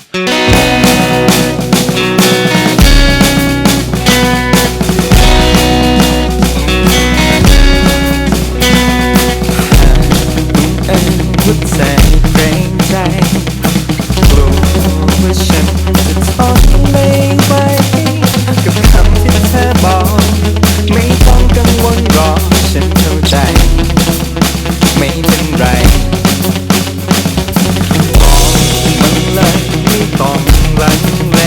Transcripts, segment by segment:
หัวใจเกรงใจกลัวว่าฉันจะทนไม่ไหวกับคำที่เธอบอกไม่ต้องกังวลหรอกฉันเข้าใจไม่เป็นไรบอกมันเลยไม่ต้องลังเล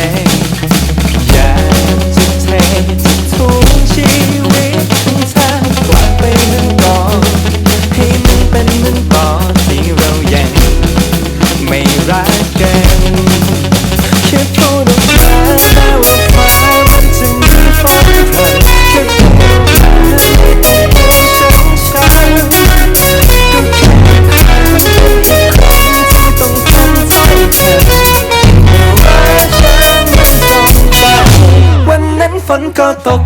อยากจะเททุกชีวิตของเธอกลับไปเหมือนก่อนให้มันเป็นเหมือนตอนที่เรายังไม่รักกันแค่พูดออกมาแต่ว่าฟ้ามันจะมีฝนเธอแค่พูดออกมาไม่ต้องช้ำก็แค่ครั้งที่ต้องทำใจเธอว่าฉันไม่ต้องเศร้าวันนั้นฝนก็ตก